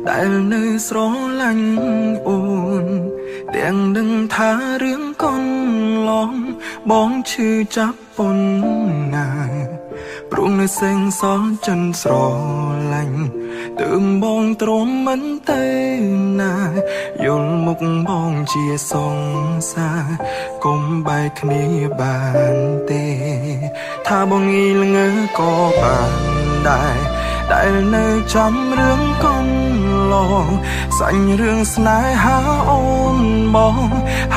ដែលនៅស្រឡាញ់អូនទាំងនឹងថារឿងកូនឡងបងឈឺចាប់ប៉ុណ្ណាព្រោះនៅសេងសល់ចិនស្រឡាញ់ទើបបងទ្រាំមិនទៅណាយល់មុខបងជាសង្សារកុំបែកគ្នាបានទេថាបងងីល្ងើក៏បានដែរដែលនៅចាំរឿងកូនឡងសាញ់រឿងស្នេហាអូនបង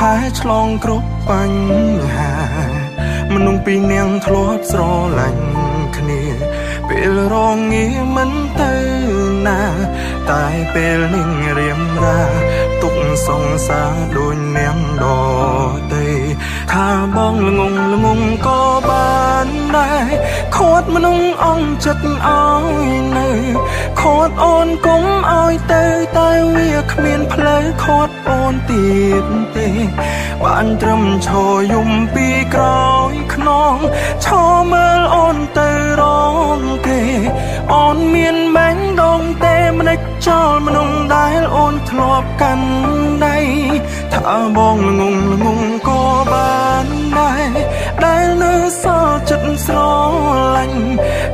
ហើយឆ្លងគ្រប់បញ្ហាមនុស្សពីរនាក់ធ្លាប់ស្រឡាញ់គ្នាពេលរងាមិនទៅណាតែពេលនេះរៀមរាទុកសង្សារដូចនាងដតីថាបងល្ងងក៏បានដែរខួតមនុស្សអងចិត្តឲ្យនៅខួតអូនគុំឲ្យទៅតែវាគ្មានផ្លូវខួតអូនទៀតទេបានត្រឹមឈរយំពីក្រោយខ្នងឈរមើលអូនទៅរងគេអូនមានបាញ់ដងទេមិនចោលមនុស្សដែលអូនធ្លាប់កាន់ដៃថាបងល្ងងក៏បានដែរដែលនៅសល់ចិត្តស្រឡាញ់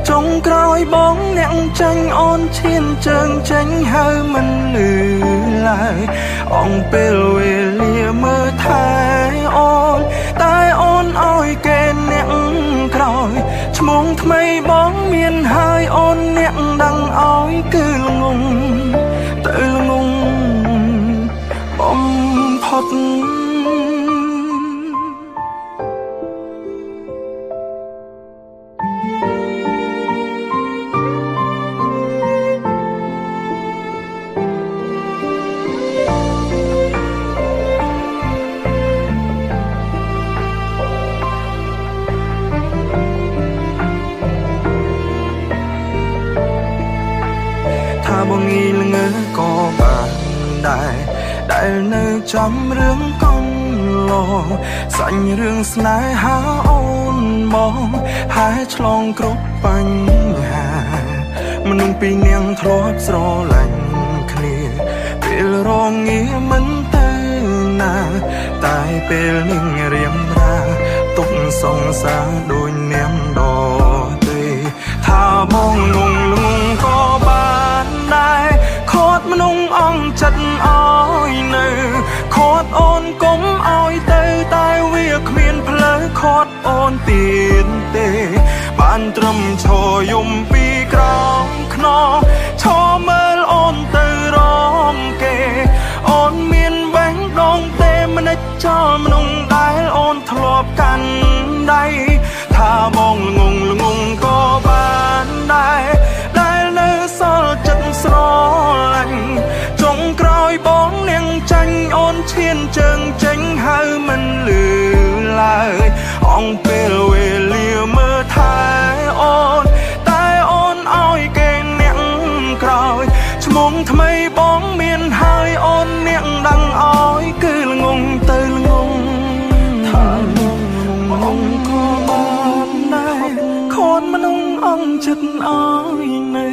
ចុងក្រោយបងអ្នកចាញ់អូនឈានជើងចេញហើយមិនលឺឡើយអងពេលវេលាមើលថែអូនតែអូនឲ្យគេអ្នកក្រោយឈ្មោះថ្មីបងមានហើយអូនអ្នកដឹងឲ្យគឺល្ងងទៅល្ងងបំផុតថាបងងីល្ងើក៏បានដែរដែលនៅចាំរឿងកូនឡងសាញ់រឿងស្នេហាអូនបងហើយឆ្លងគ្រប់បញ្ហាមនុស្សពីរនាក់ធ្លាប់ស្រឡាញ់គ្នាពេលរងាមិនទៅណាតែពេលនេះរៀមរាទុកសង្សារដូចនាងដតីថាបងងងក៏បានដែរខត់មនុស្សអងចិត្តឲ្យនៅខត់អូនគុំឲ្យទៅតែវាគ្មានផ្លូវខត់អូនទៀតទេបានត្រឹមឈរយំពីក្រោមខ្នងឈរមើលអូនទៅរងគេអូនមានបាញ់ដងទេមិនចោលមនុស្សដែលអូនធ្លាប់កាន់ដៃថាបងល្ងងក៏បានដែរដែលនៅសល់ចិត្តស្រឡាញ់ចុងក្រោយបងនាងចាញ់អូនឈានជើងចេញហើយមិនលឺឡើយអងពេលវេលាមើលថែអូនតែអូនឲ្យគេអ្នកក្រោយឈ្មោះថ្មីបងមានហើយអូនអ្នកដឹងឲ្យគឺល្ងងទៅល្ងងថាបងក៏បានដែរខូនមនុស្សអងចិត្តឲ្យនៅ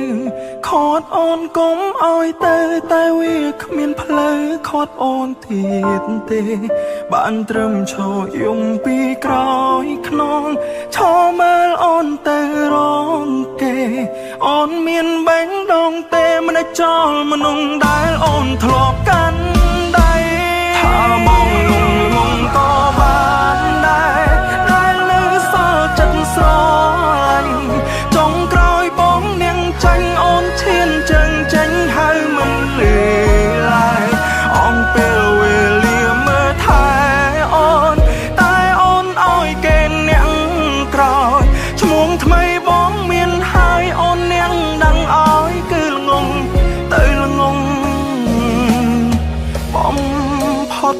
ខត់អូនគុំឲ្យទៅតែវាគ្មានផ្លូវខត់អូនទៀតទេបានត្រឹមឈរយំពីក្រោយខ្នងឈរមើលអូនទៅរងគេអូនមានបាញ់ដងទេមិនចោលមនុស្សដែលអូនធ្លាប់កាន់ដៃថាបងងងក៏បានដែរដែលនៅសល់ចិត្តស្រឡាញ់ចុងក្រោយបងនាងចាញ់អូនឈានជើងចេញហើយមិនលឺឡើយអងពេលវេលាមើលថែអូនតែអូនឲ្យគេអ្នកក្រោយឈ្មោះថ្មីបងមានហើយអូនអ្នកដឹងឲ្យគឺល្ងងទៅល្ងងបំផុត